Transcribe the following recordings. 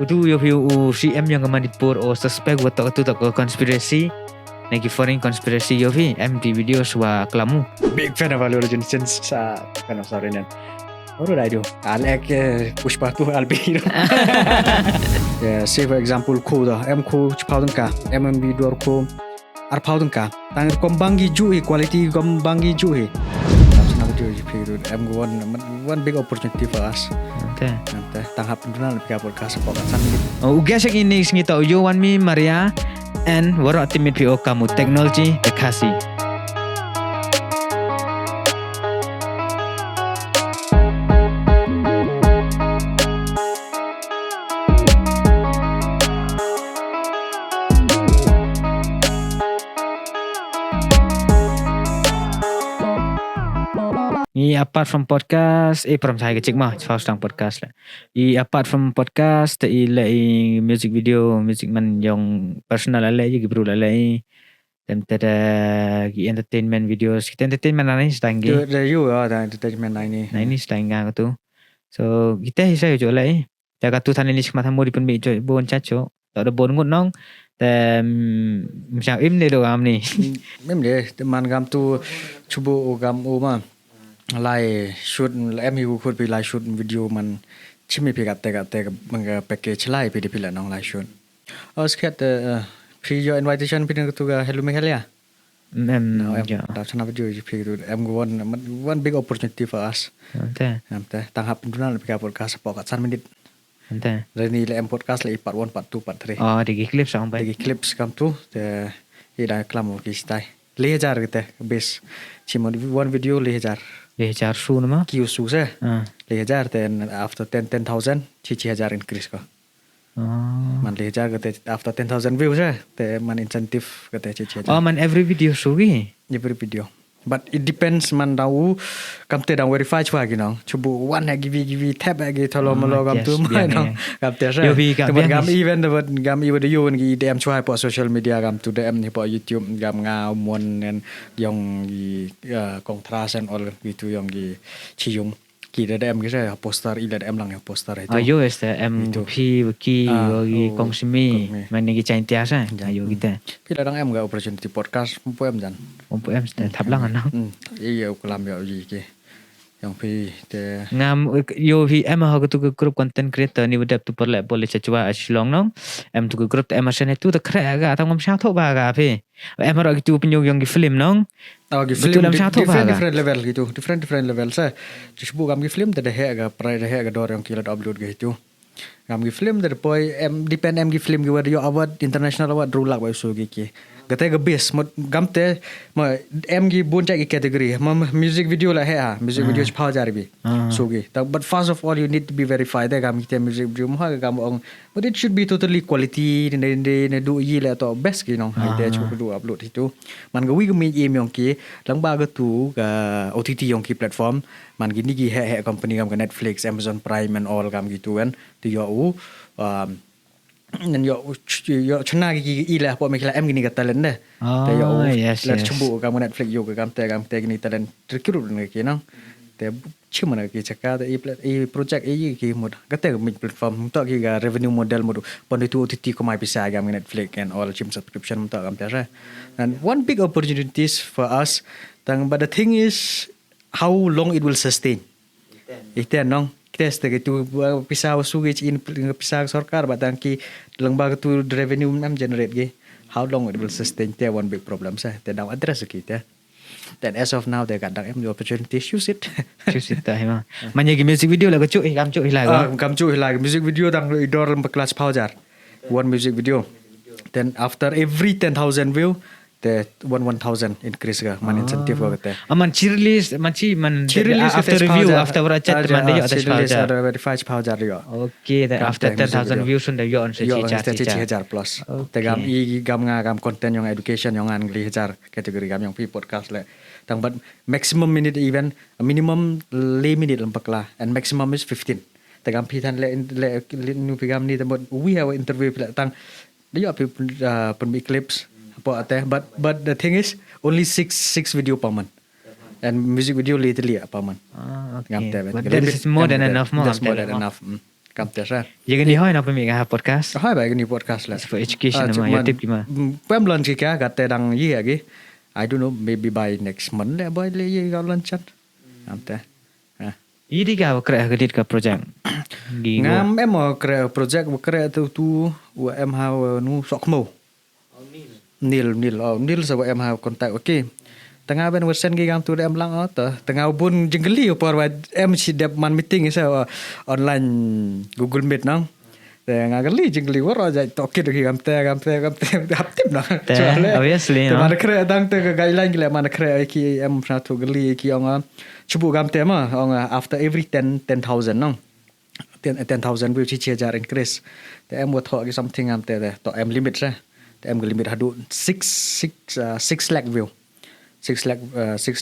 Utu yo piu CM yang Manipur o suspect watak tu tak konspirasi. Nagi foreign conspiracy yo pi MD video swa kelamu. Big fan of Value Legend sa kind of sorry nan. What I do? Alek pushpa tu albi. Yeah, say for example ko da em ko chpaudun ka MMB dor ko ar paudun ka tang kombangi ju quality kombangi ju he. Tapos na video piru em go one big opportunity for us. Nanti tanghap pendunan lebih podcast podcast sambil. Ugasek ini ngita Yowanmi Myria and waro timit PO kamu Technology da Khasi. Apart from podcast, from saya kecik mah, first time podcast lah. Apart from podcast, music video, music man yang personal lah je, perlu lah. Dan ada entertainment videos, kita entertainment lah ni setang ni. You ada entertainment lah ni. Nah ini setang ngah tu. So kita hisai jo lah. Jaga tu tanah ni sekamata mau dipun bi jo bon caco. Tak ada bon ngut nong. Dan macam ni do gam ni. Dia teman gam tu cuba gam mah. Lai shoot em you could be like shoot video man chimi pick up take manga package lai pe dipila nong lai shoot sket pre your invitation pin to hello Meghalaya no da chana video you pick em go one big opportunity for us namte tanghap pendunan pick up podcast podcast 1 minit nanti reni le em podcast le part 1 part 2 part 3 di clips sampai di clips kam tu de ida klam ki stai 2000 kita base cuma one video 2000 2000 su nama Q su se 2000 then after 10,000 6000 increase ko man 2000 kate after 10,000 views se te man incentive kate 6000 man every video su gi every video but it depends man tahu kam te dang verify chwa gi nong chubu one ha give tab gi thalo malo kam tu mai nong kam te se gam even the gam even the you gi DM chwa po social media gam tu DM ni po YouTube gam ngau mon nen yong gi contrast and all gitu yong gi chiyung ki da DM gi se poster ila DM lang poster itu ayo este MP ki gi kongsimi man gi chain tia sa ayo kita pila dang em ga opportunity podcast po em jan po em thap lang ano iya ulam yo gi ki yang pi te ngam yo vi em ha tu group content creator ni wadap tu perle boleh cachwa asilong nong em tu group te em asen tu ta kra ga ta ngam sha tho ba ga phi em ro tu penyo yang gi film nong gi film different level gitu different level sa disbu gam gi film te he ga prai he ga dor yang kilat upload ga itu gam gi film te boy em depend em gi film gi wad yo award international award rulak ba so gi ki gate ga base gam te ma em gi bon cha gi category ma music video la he music video chha jar bi so gi but first of all you need to be verified gam gi te music video ma gam ong but it should be totally quality ne do yi la to best gi nong hai te chu do upload itu man ga wi ga mi em yong ki lang ba ga tu ga OTT yong ki platform man gi ni gi he company gam ga Netflix Amazon Prime and all gam gitu kan tu yo nan yo chuna gi ila po me kala em gini ga talent de te yo la chumbu ga Netflix yo ga gam te gini talent recruit ne ki nang te chimana ki chaka e project e ki mod ga te mi platform to ki ga revenue model mod pon itu OTT ko mai bisa ga Netflix and all chim subscription to gam ta and one big opportunities for us tang but the thing is how long it will sustain ite nong kita gitu pisau sugi in pisau sarkar batang ki lembag tu revenue nam generate ge how long it will sustain te one big problem sa te daw address kita then as of now they got the opportunity use it ta hema manya gi music video la ko chu gam chu hilai music video dang idor kelas paujar one music video then after every 10,000 view the 1,000 increase ga man incentive ga te man cheerlist after review after chat man yo atas paujar verify paujar yo okay after 10,000 views on the yo on 6000 plus te gam i gam nga gam content yung education yung an 1000 kategori gam yung podcast le tang but maximum minute even minimum 5 minute lampak la and maximum is 15 te gam pi than le nu pi gam ni te we have interview tang yo pi pun clips but the thing is only 6 video per month and music video lately per month okay. But that is more than enough that's more than enough kam te sa ye gani hoi na pemi ga podcast hai ba ni podcast la for education ma ya tip ki ma pem lon ki ka te dang ye gi I don't know maybe by next month le boy le ye ga lon chat kam te idi ga kra ga dit ka project ngam em kra project kra tu em ha nu sok mo Nil sebab em ha kontak okey tengah ben wesen gi gam tu em lang tengah bun jenggeli por em si dep man meeting sa online Google Meet nang tengah geli jenggeli war aja tokit gi gam te haptip nang obviously no mana kre dang te guideline gila mana kre ki em satu geli ki ong cubu gam te ma ong after every 10,000 nang 10,000 view chi chia jar increase te em wat ho gi something am te to em limit sa em limit hadu 6 lakh view 6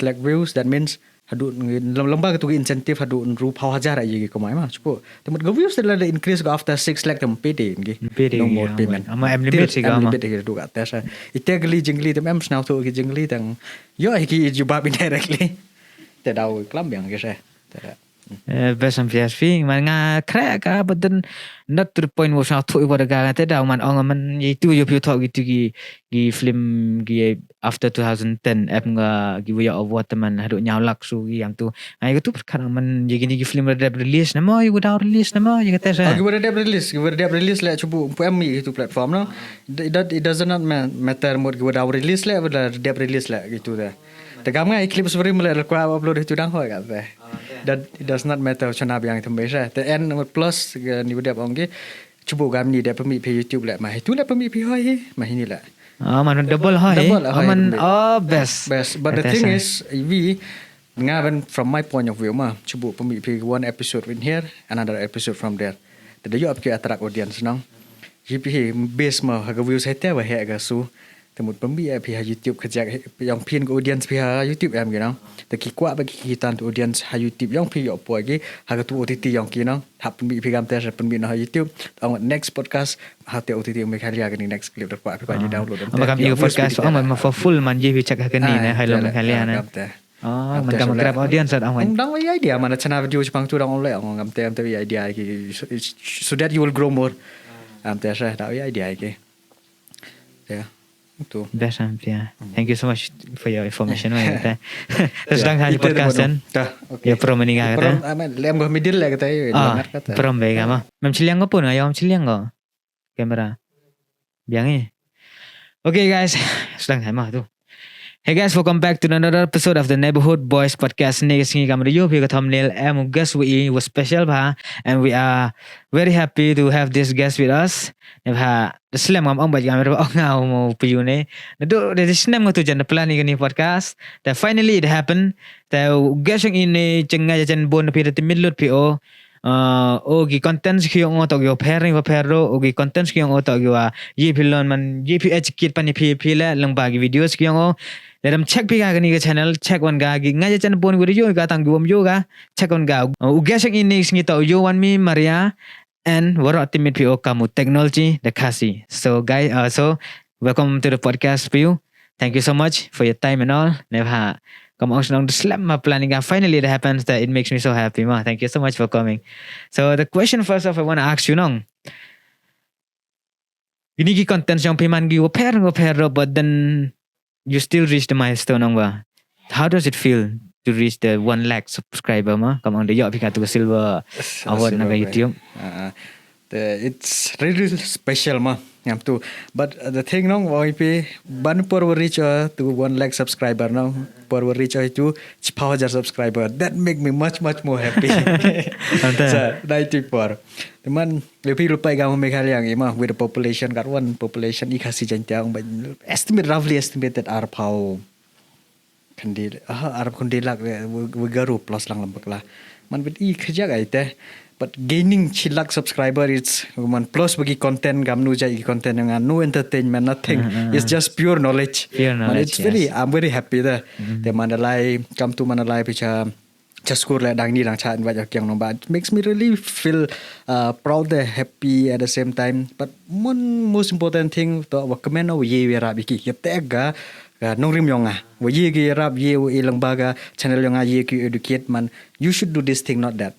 lakh views that means hadu lomba tu incentive hadu ru phau hajar ai gi komai ma chupo temat go views la increase go after 6 lakh tem pede gi no more payment ama em limit si ga ma limit gi du ga ta sa ite gli jingli tem em snau tu gi jingli tang yo gi juba indirectly te dau klam yang ge sa besam PSV man nga kra ka but then not to the point wo sa thu wa ga te da man ong man ye tu yo pyu thok gi film gi after 2010 ap nga gi wa award man hadu nyau lak su gi yang tu ai tu kan man ye gi film release na mo you without release na mo ye ta sa gi release la chubu em mi tu platform no it does not matter mod gi without release la release la gitu da tegam ngai clip sebenarnya mulai kwa upload itu dang hoi kan teh that it does not matter chana yang thumbe sa the end plus ni dep ong ge chubu gam ni dep pemi pe YouTube la ma tu la pemi pe hoi ma ni la man double hoi man best but the thing is we ngaben from my point of view ma chubu pemi pe one episode in here another episode from there the you up ke attract audience nang GP base ma ha views hai te wa he ga su temut pembi pi YouTube kerja yang pin ke audience pi YouTube em gitu te ki kwa bagi kita tu audience YouTube yang pi yo po gi ha tu OTT yang ki nang hap pembi pi gam te pembi na YouTube on next podcast ha te OTT Meghalaya ke next clip kwa pi ni download makam you podcast man for full man je pi cak ke ni na hello Meghalaya na man kam grab audience at on dang idea mana chana video chapang tu dang online ngam te idea ki so that you will grow more te sa da idea ki yeah tu besam ya thank you so much for your information terus dang hanya podcast kan ya pro meninga kata lem go middle la kata pro bega ma mem chiliang ko pun ayam chiliang ko kamera biang ni okay guys sedang hai mah tu hey guys welcome back to another episode of the Neighborhood Boys podcast ni singi kamera yo bi ka thumbnail am guest we was special ba and we are very happy to have this guest with us ha slam ngam ong ba kamera ong ngau mo piu ne do de slam ngatu jan plan ni podcast that finally it happened that guest ini cenga jan bon pi de midlut pi o gi contents ki ong to yo pairing wa pairo gi contents ki ong to yo ye pilon man GPH kit pani pi la lang ba gi videos ki ong Dalam check pi ga ni ke channel check one ga gi ngaja chan bon video ga tang gom yo ga check on ga ugasang ini singi to Yowanmi Myria and waro timit pi o kamu Technology da Khasi. So guys so welcome to the podcast for you. Thank you so much for your time and all. Never come on the slam my planning finally it happens that it makes me so happy ma. Thank you so much for coming. So the question first off I want to ask you nong. Ini ki content yang piman gi pair but then you still reach the milestone ba. How does it feel to reach the 1 lakh subscriber ma? Come on the yo pika to silver award na YouTube. It's really special ma. Ngam tu. But the thing nong oi pe ban por reach to 1 lakh subscriber now. Por reach to 5,000 subscriber. That make me much more happy. So, dai tu por. Teman lebih lupa gam Meghalaya ngi ma with the population kat one population I Khasi jantiang roughly estimated are pau kandil arab kundilak we garu plus lang lambak lah man with I kerja ai teh but gaining chilak subscriber it's man plus bagi content gam nu jai content dengan no entertainment nothing it's just pure knowledge it's very I'm very happy there the manalai come to manalai picha Jaskur la dang ni dang chat ba jak yang nomba makes me really feel proud and happy at the same time but most important thing to wa comment no ye ra biki ye tega nong rim yonga wa ye gi rap ye ilang baga channel yonga ye ki educate man you should do this thing not that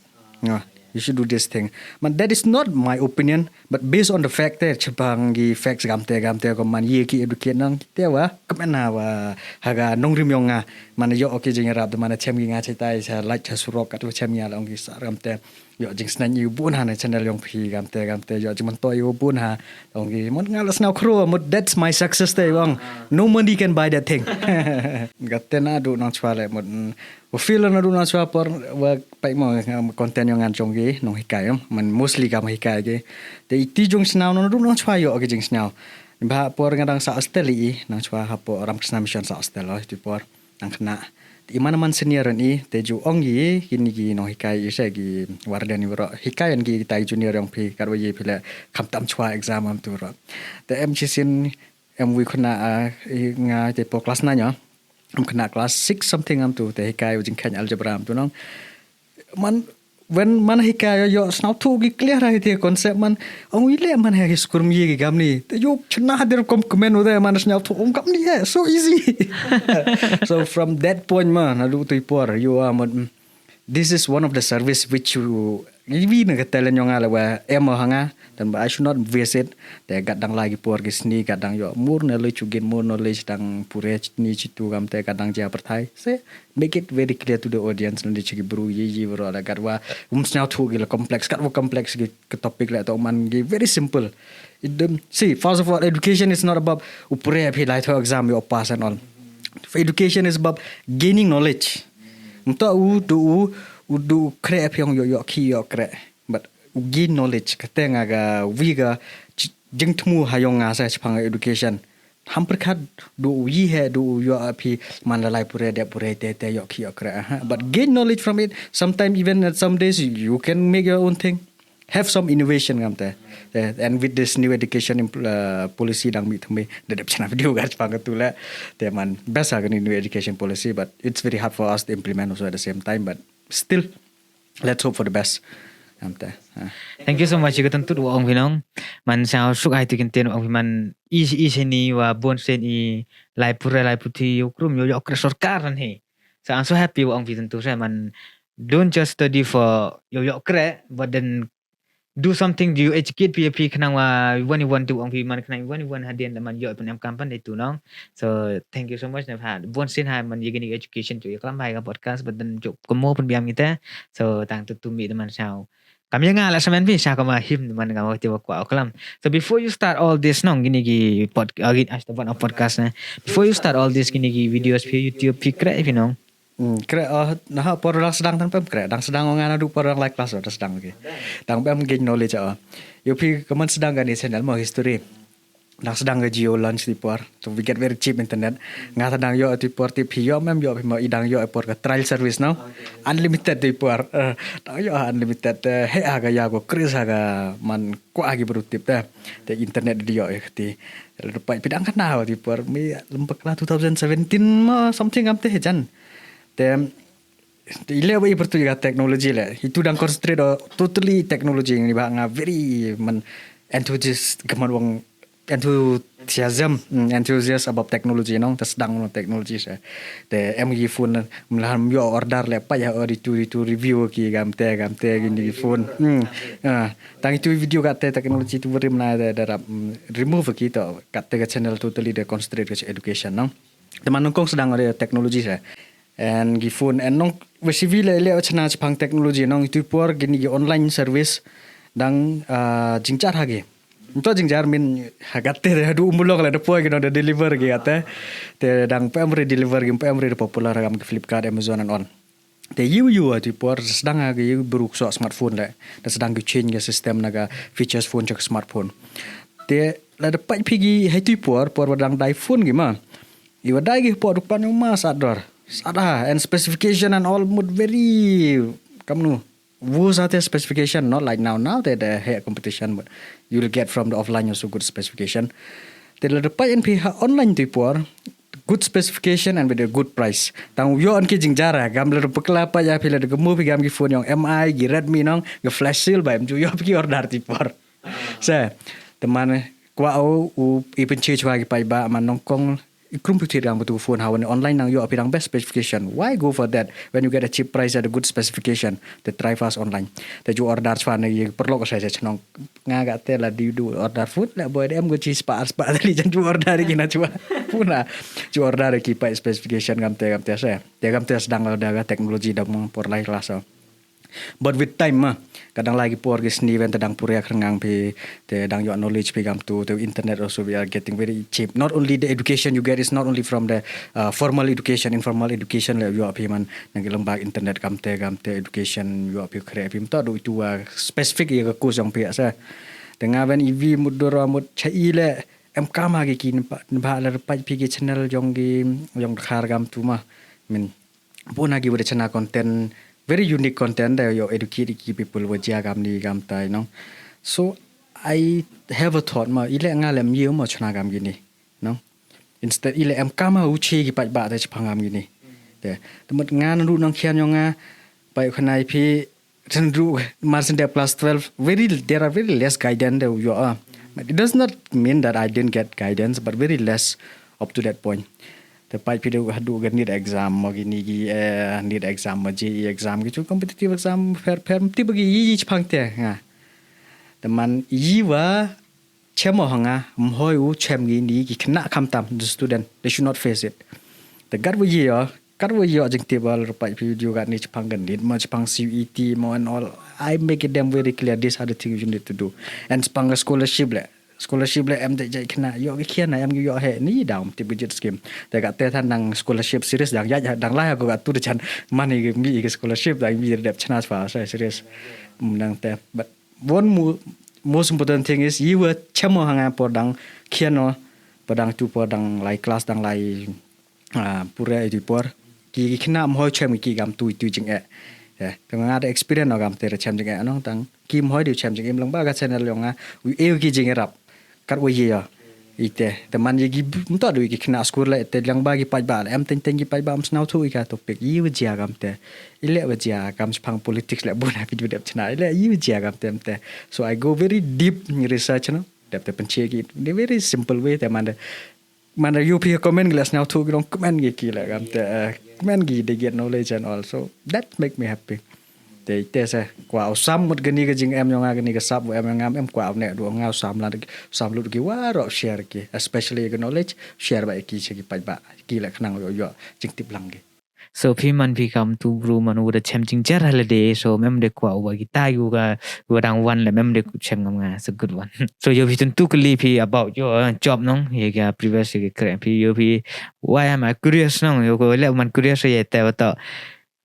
You should do this thing. But that is not my opinion. But based on the fact that cebang gi facts gamte ko man ye ki educate nang kita wa kemana wa haga nongrim yonga mana yo oke jing rap mana chem gi nga chaitai sa like cha surok kat chem ya long gi sa gamte yo jing snan yu bun ha na channel yong phi gamte yo jing man to yu bun ha long gi mon ngalas now crew that's my success day wang no money can buy that thing gatte na du nang chwale mon wo feel na du nang chwa por wa pai mo content yong an chong gi nong hikai man mostly ka hikai ge te ti jong snaw no du nang chwa yo ge jing snaw ba por ngadang sa asteli nang chwa ha po ram krisna mission sa astelo ti por nang kena di mana man senior ni te ju ong gi kini gi no hikai ise gi warden ni ro hikai an gi tai junior yang pi karwa ye pile kam tam chwa exam am tu ro te em chi sin em wi khna nga te po class na nya am khna class 6 something am tu te hikai jing khan algebra am tu nong man when man hikai yo snaw tu gi clear ha te concept man ong wi le man ha skur mi gi gam ni te yo chna hadir kom comment uda man snaw tu ong gam ni so easy so from that point man adu tu por you are this is one of the service which you vi na talent yong ala wa em hanga dan I should not visit te gadang lagi por gi sni gadang yo more knowledge you gain more knowledge dang pure ni chitu gam te gadang ja perthai se make it very clear to the audience nanti chigi bru ye bro ala gadwa snaw tu gi complex kat complex gi ke topic la to man gi very simple see first of all education is not about upure phi lai tho exam you pass and all education is about gaining knowledge mto du kre pyong yo ki yo kre but gain knowledge katenga ga wiga jing thmu hayong nga sa chpang education hampir khat du yi he du yo api man lai pure te yo ki yo kre but gain knowledge from it sometimes even at some days you can make your own thing have some innovation gamte and with this new education policy dang mi thme de chana video ga chpang tu la te man best ga new education policy but it's very hard for us to implement also at the same time but still let's hope for the best gamte thank you so much you tentu ong pinong man sao suk ai tikin ten ong man i seni wa bon sen i lai puti ukrum yo kre sarkar he so I'm so happy ong tentu saya man don't just study for yo kre but then do something do you educate PAP kanang wa when you want to ong man kanang when you want hadian man yo pen am kampan itu nong so thank you so much na ha bon sin ha man yegini education tu iklam hai ka podcast but then jok komo pen biam kita so tang tu mi teman sao kami nga la saman pi sa ka ma him man nga ti wa oklam so before you start all this nong gini gi podcast na before you start all this gini gi videos pi YouTube pi kre pi nong kre nah por lang sedang tan pem kre dang sedang ngana du por lang like class or sedang ge dang pem gain knowledge you pi kaman sedang ga ni channel mo history dang sedang ga geo lunch di por so we get very cheap internet nga sedang yo ti por ti pi yo mem yo pi mo idang yo por ka trial service now unlimited di por dang yo unlimited he aga ya go kris aga man ko agi berutip te internet di yo ti lepai pidang kana di por mi lempek la 2017 mo something am te jan Then ile wa ipertu juga teknologi le itu dang concentrate totally teknologi ni ba nga very man enthusiast kaman wong enthusiast about technology nong tas dang no teknologi sa te MG phone mlam yo order le pa ya itu review ki gamte gini phone tang itu video kat teknologi tu beri mana ada remove kita kat channel totally de concentrate ke education nong teman nongkong sedang ada teknologi sa and gi phone and nong wesivi le chana chpang technology nong itu por gini online service dang jingchar hage to jingjar min hagatte du umulok la de po gi no de deliver gi ate te dang pemre deliver gi pemre popular gam Flipkart Amazon and on te you itu por sedang hage you beruk so smartphone le da sedang gi change system naga features phone chak smartphone te la de pai pigi itu por dang iPhone gi ma iwa dai gi por pan ma sadar Sada and specification and all mood very kamnu was at specification not like now that the hair competition but you will get from the offline also good specification the pay and pay online to por good specification and with a good price tang yo an ki jingjara gam le pekla pa ya pila de move gam gi phone yang MI gi Redmi nong ge flash sale ba ju yo pi order ti por sa teman kwa o u ipen chi chwa gi pai ba man nong kong computer yang betul phone hawan online nang you apirang best specification. Why go for that when you get a cheap price at a good specification? The try fast online. The you order fan ye perlu ko saya chnong ngaga te la di do order food la boy dem go chi spa tali jan you order kina chua. Puna you order ki pa specification gam te saya. Te gam te sedang ada teknologi da mong por lai kelas. But with time kadang lagi por gis ni wen tadang purya krengang pe te dang your knowledge pe gam to the internet also we are getting very cheap. Not only the education you get is not only from the formal education, informal education le you api man nang lembag internet gam te education you api kre api mta do itu specific ye course yang pe sa denga wen ev mudora mud chai le em kama gi kin ba la pa pi gi channel jong khar gam tu ma min puna gi bude channel content very unique content that you educate people wajia gam ni gam tai no. So I have a thought ma ile nga lem yew ma chana gam gini no. Instead ile em kama uchi gi pa ba ta chpangam gini te temut nga ru nang khian yo nga pai khanai phi ru marsin de plus 12 there are very less guidance that you are. It does not mean that I didn't get guidance but very less up to that point. The pipe video hadu gan need exam magini gi need exam ji exam gi competitive exam fair ti bagi yi chpang te nga the man yi wa chemo hanga mhoi u chem gi ni gi khna kham tam the student they should not face it the gar wo yi jing table pipe video gan ni chpang gan need ma chpang CET mo and all I make it them very clear these are the things you need to do and chpang scholarship le em de jai khna yo gi khian na em gi yo he ni daum ti budget scheme te ga te than nang scholarship series dang ya dang la ko ga tu de chan money gi mi gi scholarship dang mi de chana fa series nang te but one most important thing is you were chamo hanga por dang khian no por dang tu por dang lai class dang lai pura di por ki khna mo chem ki gam tu jing e tang nga de experience no gam te chem jing e no tang kim hoi di chem jing em lang ba ga channel yo nga u e ki jing rap kat wo ye ite teman ye gi mta do gi khna school la te lang ba gi pa ba em ten gi pa ba am snau thu ka topic yi wi ja gam te ile wa ja gam phang politics la bona video dep chna ile yi wi ja gam te so I go very deep in research no dep te penche gi the very simple way te man you pe comment glass now thu gi comment gi ki la gam te comment gi they get knowledge and also that make me happy te sa kwa sam mut gani ga jing em yo nga gani ga sap em ngam em kwa ne do nga sam lu gi wa ro share ki especially the knowledge share ba ki che gi pa ba ki la khnang yo jing tip lang gi so phi man phi kam tu bru man u da chem jing jar holiday so mem de kwa wa gi ta yu ga dang one le mem de chem ngam nga so good one so yo phi tun tu kli phi about your job nong ye ga previous ge kre phi yo phi why am I curious nong yo ko le man curious ye te wa to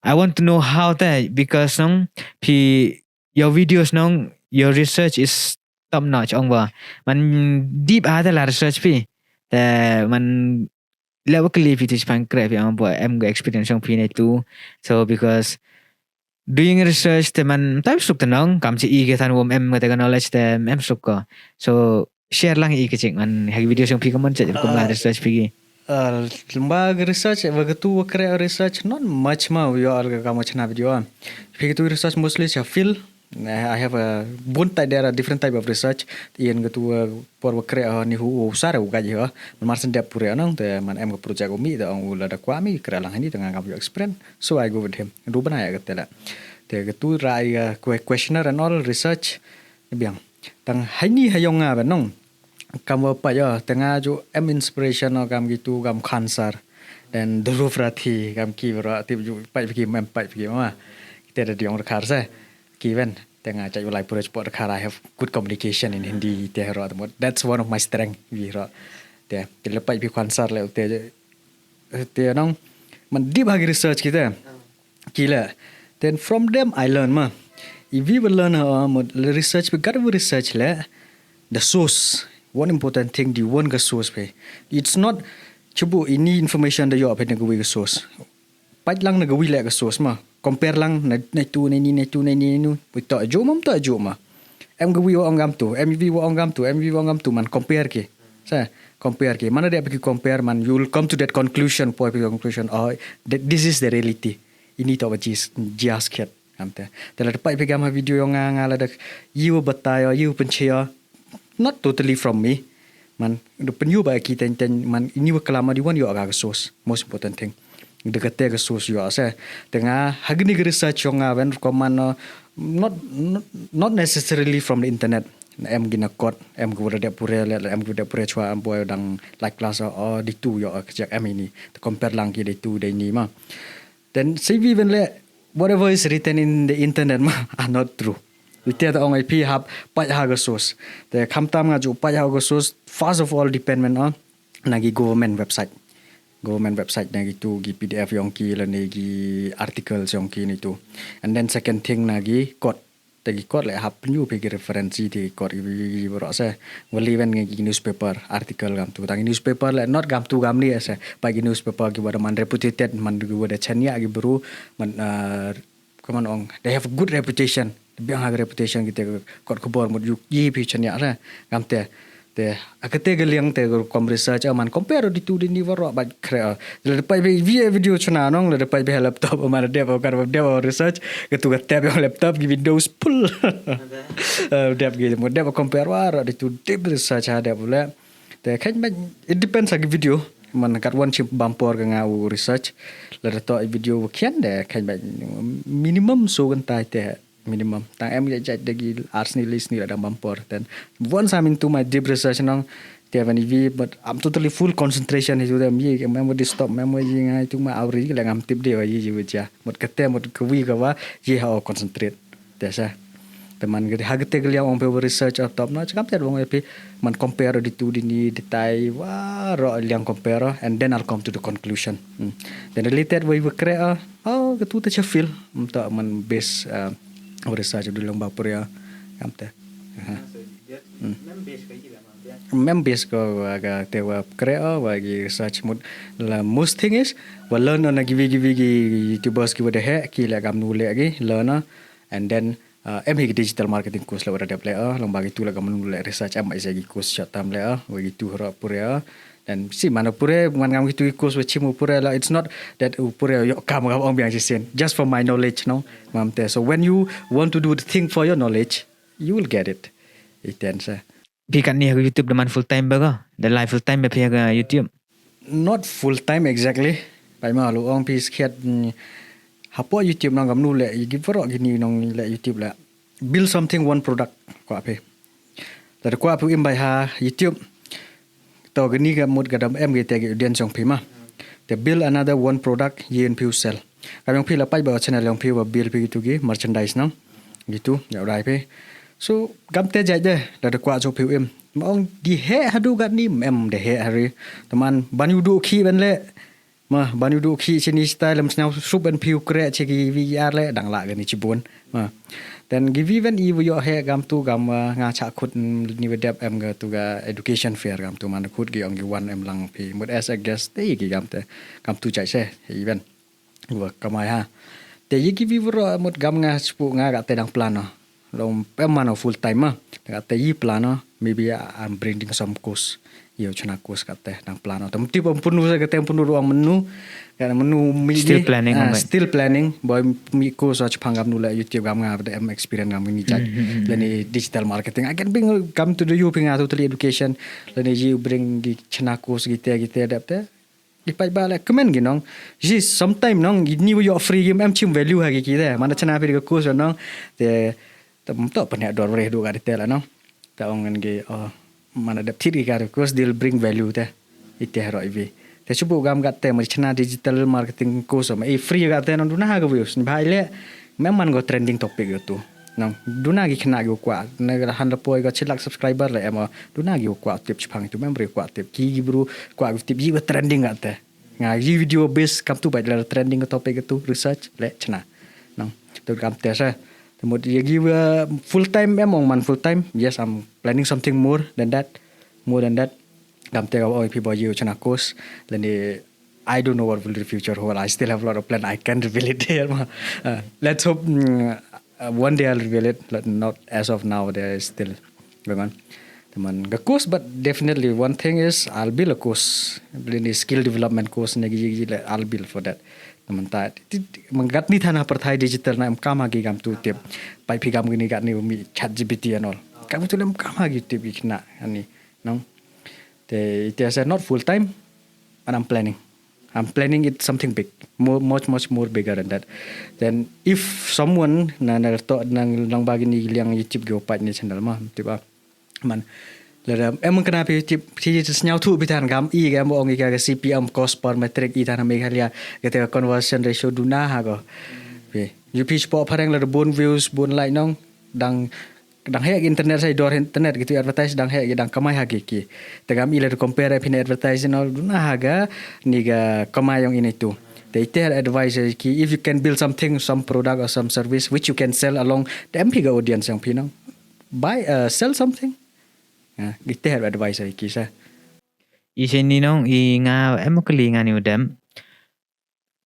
I want to know how that because your videos your research is top notch ong ba man deep ada la research man level kli teach pan crap yang buat em go experience ong ne tu so because doing research te man type suk tenang kam chi ge than wom em ga knowledge te em suk ko so share lang ke ching man hag videos ong ko man che ko la research lembaga research begitu kira research not much ma we are kamu chana video begitu research mostly saya feel I have a there are different type of research yang gitu por kira ni hu usara uga je man sendap pura nang te man em project umi da ong ula da kwami kira lang ni tengah kamu experience so I go with him do bana ya gatela te gitu rai questionnaire and all research biang tang hani hayong nga ba nong kamu apa ya tengah jo em inspiration kam gitu kam cancer dan dulu berarti kam ki berarti jo pai pergi mem pai pergi mama kita ada di orang khar sa given tengah cai ulai pura sport khar I have good communication in Hindi te ro that's one of my strength vi ro te kita pai pergi cancer le te nong man deep bagi research kita gila then from them I learn ma if we will learn research we got to research le the source one important thing di one ga source pe it's not chubu ini information da yo pe ga we ga source pat lang na ga we le ga source ma compare lang na tu ni nu we ta jo ma em ga we ong gam tu mv ong gam tu man compare ke mana dia pergi compare man you will come to that conclusion this is the reality ini ta wajis just ket amte tela pai pe ga ma video nga la da you batayo you penchia not totally from me man the penyu ba ki ten man ini wa kelama di wan yo aga source most important thing the kate ga source yo ase tenga hagni research yo nga wen command not necessarily from the internet em gina code em go de pure le em go de pure chwa am boy dang like class or di tu yo jak em ini to compare lang ki de tu de ni ma then CV when le whatever is written in the internet ma are not true Ite ta ong IP hab pat ha ga source the kham tam nga ju pat ha ga source first of all dependent on nagi government website nagi tu gi PDF yong ki la nagi articles yong ki ni tu and then second thing nagi code tagi code le hab new page reference ti code gi bro se wali wen ngi newspaper article gam tu tangi newspaper le not gam tu gam ni ase pagi newspaper gi wada man reputed man gi wada chania gi bro man come on they have a good reputation biang ha reputation kita kot kebor mod yi pi chania ra gam te akate geliang te kom research man compare di tu di ni waro ba kre le pai video chana nong le pai laptop man dev kar dev research ke tu tab laptop gi windows full dev gi mod dev compare waro di tu dev research ha dev le te khan it depends agi video man kat one chip bumper ka ngau research le to video kian de khan minimum so kan tai te minimum tang em jaj dagi ars ni list ni ada bumper then once I'm into my deep research nong te when we but I'm totally full concentration into them ye memory stop memory ngai tu ma auri la ngam tip de ye ji ja mot kate mot kwi ka wa ye ha concentrate te sa teman gede hagte gele on pe research of top na chakam te wong pe man compare di tu di ni detail wa ro liang compare and then I'll come to the conclusion then related we create ke tu te feel ta man base research du lang bapur ya kamte mem base ko aga te wa crea wa gi research mud la most thing is wa learn on gi youtubers ki wada he ki la gam nu le gi learn and then em hi digital marketing course la wada de long bagi tu la gam nu le research am ai gi course short term le wa gi tu ro pur ya dan si mana pure man ngam gitu course with chimu pure la it's not that pure yo kam ong biang sen just for my knowledge no mam te so when you want to do the thing for your knowledge you will get it itensa pi kan ni YouTube deman full time ba the live full time be pi ga YouTube not full time exactly pai ma lu ong pi skhet hapo YouTube nang gam nu le gi pro gi ni nong le YouTube la build something one product kwa pe ta kwa pu im bai ha YouTube to gani ga mod ga dam em ge te ge den chong phima te build another one product yen piu sell ka yong phi la pai ba channel yong phi wa build pi tu gi merchandise nang gitu ya dai pe so gam te jai de da kwa cho piu em ong di he hadu ga ni em de he hari teman ban yu du khi ben le ma ban yu du khi chini style lam snaw sup ben piu kre che gi VR le dang la ga ni chibun ma then give even if you he gam tu gam nga cha khut ni wedap em ga tu ga education fair gam tu man khut gi ong gi one em lang pi mut as a guest te gi gam tu chai se even wa kamai ha te yi give ro mut gam nga spu nga ga te dang plan no long pem man full time ma ga te yi plan no maybe I'm bringing some course yo chana course ka te dang plan no tam ti pun sa ga te pun ruang menu kan menu still planning boy mi course ach phangam nu la YouTube gam nga am experience gam ni chat leni digital marketing I can bring come to the you bring totally education leni you bring di chana course gite adapte ipai ba la comment gi nong ji sometime nong ni yo free game am chim value ha gi ki mana chana pe course nong te tam to pan dor re do ga te la nong ta ong ngi mana adapt thi ga course deal bring value te ite ro ivi te chubu gam gat te chana digital marketing course ma free ga te non duna ha ga views ni bhai le memang go trending topic tu nong duna gi khna gi kwa na ga han la poi ga chilak subscriber le ma duna gi kwa tip chphang tu member kwa tip ki gi bru kwa tip gi trending ga te nga gi video base kam tu bai la trending topic tu research le chana nong tu gam te sa mod ye gi full time emong man full time yes I'm planning something more than that gam te ga oi people you chana course then I don't know what will the future hold. I still have a lot of plan. I can't reveal it here. Let's hope one day I'll reveal it. Not as of now. There is still going on. The course, but definitely one thing is I'll build a course. Any skill development course. I'll build for that. Menggat ni tanah perthai digital na kam lagi gam tu tip. Pai pi gam gini gat ni umi chat GPT and all. Kamu tu lem kam lagi tip ikna ani. Nong. It is not full time, but I'm planning it something big, much more bigger than that. Then if someone nang bagi ni yang YouTube go pat ni channel mah, tiba man. Là em kena pi ti senyau tu bitan gam I ga mo ngi ga CPM cost per metric I tan Meghalaya ga conversion ratio duna ha go. Pi you pitch po parang la bon views bon like nong dang hek internet sai dor internet gitu advertise dang hek dang kamai hakiki. Tegam I la compare pin advertise no duna ha ga ni ga kamai yang ini tu. They tell advice ki if you can build something, some product or some service which you can sell along the MP ga audience yang pinang buy sell something. Kita have advice lagi kisah. Sini nong nga em kali nga ni udam.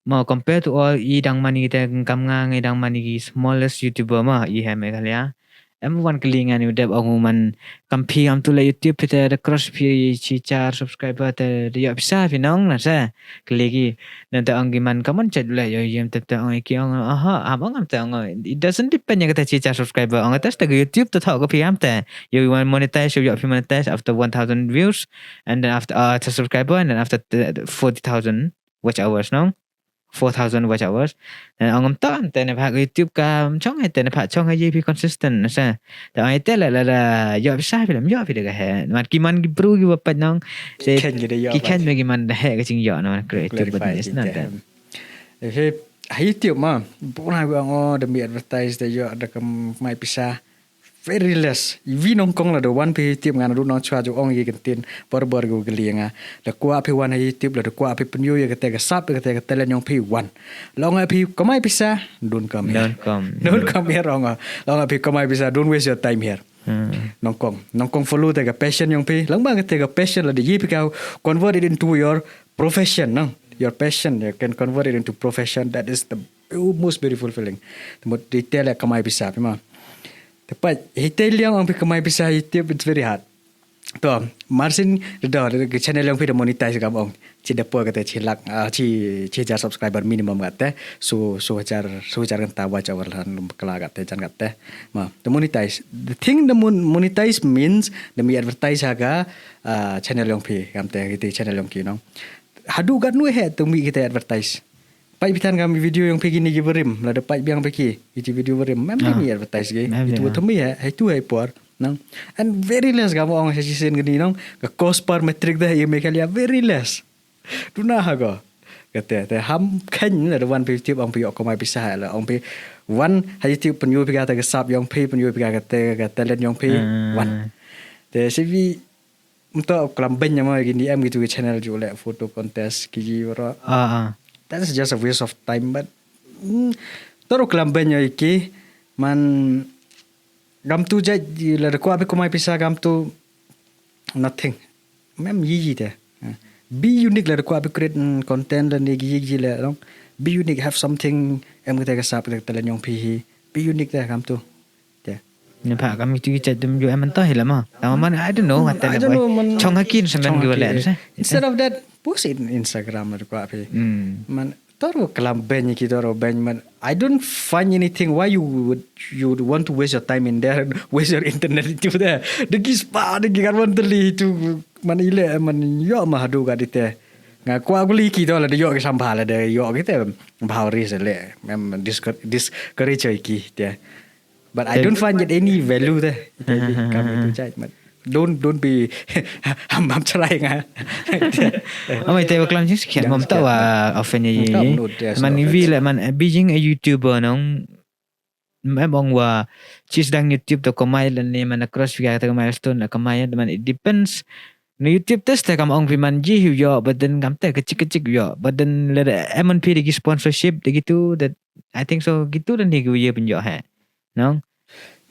Mau compare to all dang mani kita kam nga dang mani smallest YouTuber mah ha Meghalaya. Em wan kali nga ni udam man kampi am tu la YouTube kita ada cross pi cicar subscriber te dia bisa pinong na sa kali gi nanti ang giman kaman chat la yo yem tete ang ki ang abang am te ang it doesn't depend yang kita cicar subscriber ang atas te YouTube te thau ko pi am te you want monetize you pi monetize after 1000 views and then after subscriber and then after 40,000 watch hours no 4,000 watch hours and ang tam te ne phak YouTube ka chong ai te ne phak chong ai pi consistent na sa ta ai te la yo bisa film yo pi de ga he mat ki man gi bru gi wapat nong se ki ken me gi man da he ga ching yo no creative business na ta he YouTube ma puna go ang demi advertise de yo ada kam mai pisah very less vi nong kong la do one pe YouTube ngan du nong chwa jo ong gi kentin bor go gelianga la kwa pe one YouTube la kwa pe penyu ye kete ga sap kete ga telen yong pe one long pe komai pisa don't come here long pe komai pisa don't waste your time here nong kong follow te ga passion yong pe lang ba kete ga passion la de yi pe ka convert it into your profession no your passion you can convert it into profession that is the most beautiful feeling the detail la komai pisa pe ma Tepat, hitai liang ang pikamai bisa YouTube it's very hard. To, marsin dah channel yang pi monetize kam ong. Ci depo kata cilak ci jar subscriber minimum kata. So jar kan tawa jawar lan kala kata jan kata. Ma, the monetize. The thing the monetize means demi advertise haga channel yang pi kam te gitu channel yang ki no. Hadu gat nu he tu mi kita advertise. Pai bitan kami video yang pergi ni berim la dapat biang pergi itu video berim memang ni advertise ge itu thumi ya itu hai por nang and very less kamu orang sesen gini nang ke cost per metric dah ye Meghalaya very less tuna ha go kata te ham kan la wan pe tip ang pe ko mai pisah la ang pe wan hai tip penyu pe kata ke sap yang pe penyu pe kata len yang pe wan te cv untuk kelamben yang mau gini am gitu ke channel jo le foto contest kiji ora that's just a waste of time but toro kelambanya iki man gam tu jaj la ko abe ko mai pisa gam tu nothing mem yi de be unique la ko abe create content la ni yi la long be unique have something em ko ta ka sap ta la nyong pi be unique da gam tu ni pa kami tu chat dum yo em ta hila ma man I don't know what chong hakin semen go la instead of that post it in Instagram ko abe man toro kelambenya kita ro ben man I don't find anything why you would want to waste your time in there waste your internet itu there degi spa degi kan menteli itu man ile man yo ma hadu ga dite nga kwa guli kita la de yo ke sampala de yo kita bahari sele mem discourage ki te but I don't find it any value there kami tu chat man don't be ham cerai nga mai te baklam jing sikit mom tahu often ye man vi la man being a YouTuber nong memang wa cis dang YouTube to kamai lan ni man cross via ta milestone la kamai man it depends no YouTube test ta kam ong vi man ji yo but then kam ta kecik yo but then le emon pi di sponsorship gitu that I think so gitu dan ni ye pun yo ha nong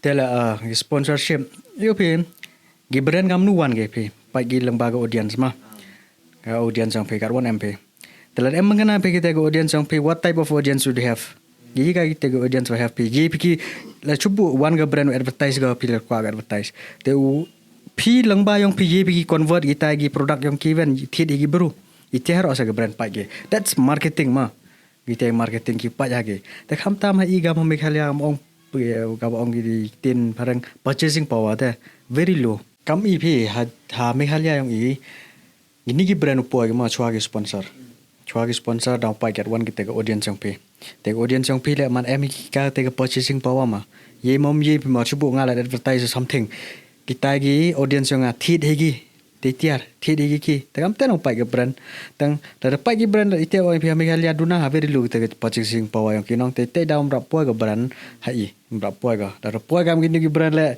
tela sponsorship yo pi Gibran kam nuan ge pe pagi lembaga audience mah audience yang pe kat 1MP telah em mengena pe kita go audience yang pe what type of audience should have jadi ka kita go audience have pe ji piki la cubu wan ga brand advertise ga pilih kwa advertise te pi lengba yang pi ji piki convert kita gi produk yang kiven ti gi baru itu harus ga brand pagi that's marketing mah kita marketing ki pa jage te kham tam ha i ga Meghalaya ong ga ong gi tin parang purchasing power te very low kami pi ha Meghalaya yang ini ki brand upo ma chua ki sponsor dang pai get one kita ke audience yang pi te audience yang pi le man em ka te ke purchasing power ma ye mom ye pi ma chubu ngala advertise something kita gi audience yang thit hegi te tiar thit hegi ki te kam te nang pai ke brand tang da pai ki brand ite oi pi Meghalaya duna ha very lu te ke purchasing power yang ki nong te daum rap po ke brand hai rap po ga da po kam ki brand le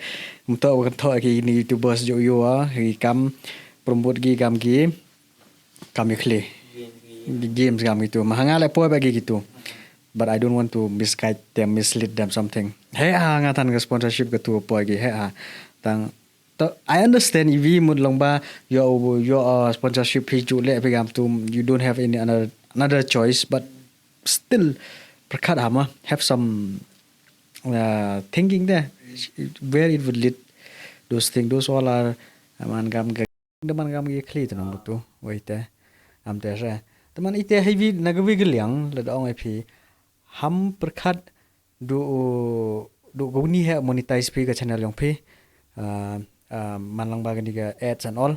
untuk kan ki ni YouTubers jo yo ki kam promote gi kam ki kami kle di games kami gitu mahanga le po bagi gitu but I don't want to misguide them mislead them something ngatan ke sponsorship ke tu po gi tang I understand if we mud long ba your sponsorship hi ju le pegam tu you don't have any another choice but still perkat ama have some thinking there where it would lead those all are man gam ge kli tu nang tu wait am te ra teman ite heavy nagwi geliang le dong ip ham perkat do goni ha monetize pe ka channel yang pe man lang ba ga ads and all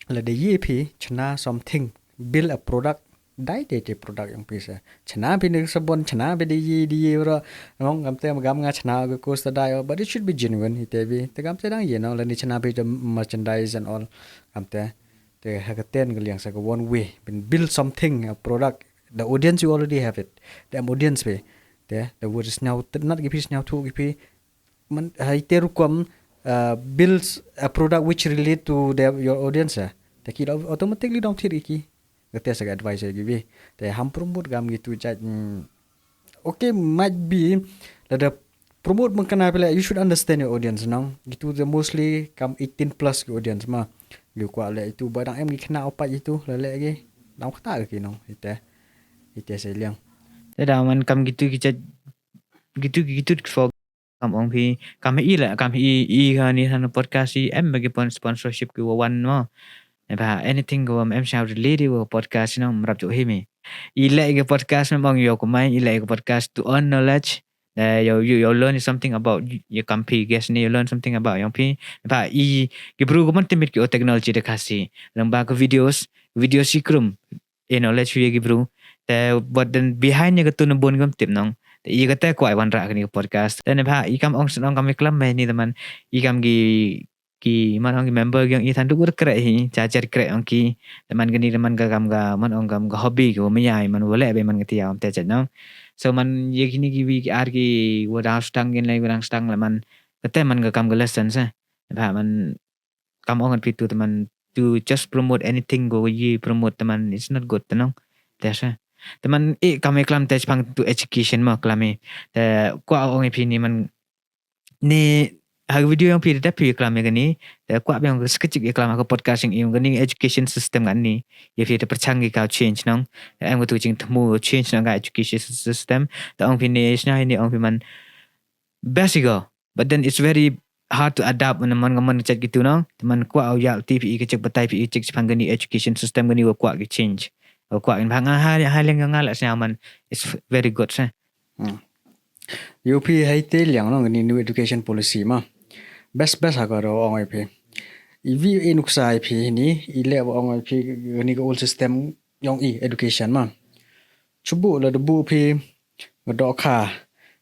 le de ye pe chana something build a product dai de product yang pe sa chana pe ne sabon chana pe de ye ro ngam gam te gam nga chana ga cost dai but it should be genuine ite bi te gam te dang ye no le ni chana pe the merchandise and all gam te ha ka ten ga liang sa ga one way been build something a product the audience you already have it the audience pe the word is now not give is now to give man hai te rukom builds a product which relate to your audience the kid automatically don't think ki gate sa advice give the ham promote gam gitu chat okay might be the promote mengkana pula you should understand your audience now gitu the mostly come 18 plus ke audience ma liu kwa le itu barang em gi kena opat itu lele lagi dau kata ke no ite sai liang da man kam gitu gitu for kam ong phi kam i ha ni han podcast si em bagi sponsorship ke one mo ba anything go em shall related with podcast no mrap jo hi me i le ke podcast mong yo ko mai i le ke podcast to earn knowledge you learn something about your company guess ni you learn something about yang pi ba i ke bru ko man timit ke technology da khasi lang ba ko videos sikrum knowledge we ke bru but then behind ni ke tu bon gam tip nong i kata ko ai wan ra ni podcast dan ba i kam ong senong kami kelam mai ni teman i kam ki man ong member yang i thandu gur kre hi chajar kre ong ki teman gani teman ga kam ga man ong kam ga hobby ko meyai man wala be man ngati am te chat no so man ye kini ki wi ar ki wadang stang gen lai wadang stang la man kata man ga kam ga lesson sa ba man kam ong pitu teman to just promote anything go ye promote teman it's not good no that's teman kami kelam te pang to education ma klame te ko ong pi ni man ni ha video yang pi da pi klame gani te ko yang skecik kelam ko podcasting yang gani education system kan ni ye pi te perchangi ka change nang em ko tu jing tmu change nang ga education system te ong pi ni sna ni ong pi man basic but then it's very hard to adapt when man chat gitu no teman ko ya tv ke cek batai pi cek pang gani education system gani ko ke change ko in bang hal yang ngala siaman is very good sa UP hai te liang no ni new education policy ma best ha ko ro ong ip ivi enuksa ip ni ile ong ip ni ko old system yong education ma chubu la debu pi do kha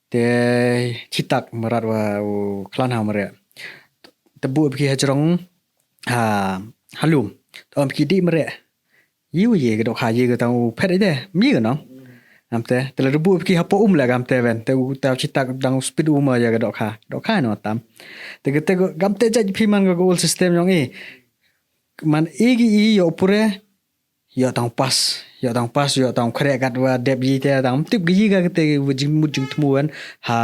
te chitak marat wa klan ha mare tebu pi hajrong halum om ki di mare yu ye ga kha ye ga tau phet de mi ga no amte te la bu ki hapo la gam te ven te ta chitak dang speed ma ya ga kha no tam te gam te ja pi man ga goal system yong man gi yo pure yo tang pas yo tang khre gat wa deb yi te dang tip gi ga te mujing tmuan ha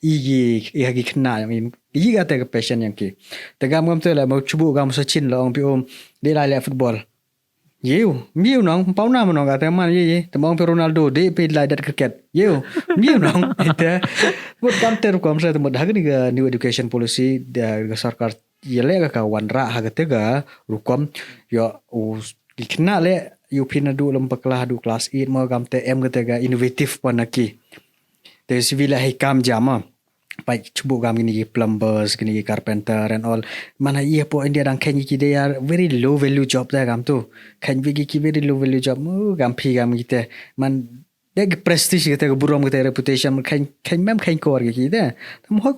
gi khna yong gi ga te ga passion yang ki te gam te la mo chubu gam so chin long pi de la football miu nong pau na nong kata man ye temong pe Ronaldo de pe lai dat cricket miu nong ite buat kanter ko amsa temut hagni ga new education policy da sarkar yele ga wan ra hagate ga rukom yo dikna le yu pina du lom paklah du class 8 mo gamte em gate ga innovative panaki te civil hai kam jama Pai cubu gam gini plumbers, gini carpenter and all. Mana iya po India dang khen ki they are very low value job dah gam tu. Khen vi ki very low value job gam phi gam kita. Man dek prestige kita ke burom kita reputation man khen mem khen kor ki kita. Tam how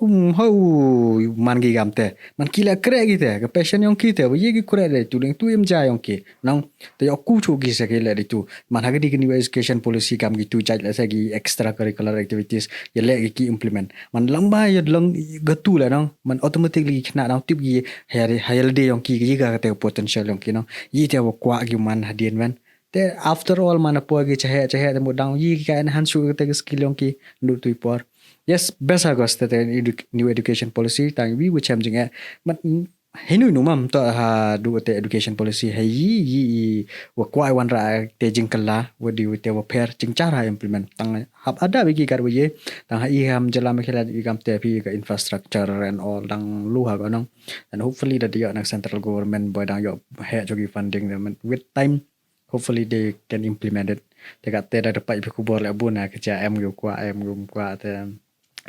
man gi gam te. Man kila kre kita ke passion yang kita. Ye ki kre le tu leng tu em ja yang ki. Nang te yo ku chu ki se ke le tu. Man hagadi gini education policy gam gitu jaj la sagi extracurricular activities ye le ki implement. Man lamba ye lang gatu la nang man automatically kena nang tip gi hayal de yang ki ga te potential yang ki nang ye te kwa gi man hadien man. Te after all mana po gi chahe te mudang yi ka enhance te skill yang ki ndu tu por. Yes, best agos te new education policy tang we which am jing but hinu nu mam to ha du te education policy hai yi wa kwai wan ra te jing kala wa di te wa pair jing cara implement tang hab ada bagi kar ye tang ha i ham jala me khela i gam te pi ka infrastructure and all dang lu ha nang and hopefully that the central government boy dang yo he jogi funding them with time hopefully they can implement it te kat te da pai ku bor la buna ka cha em kwa te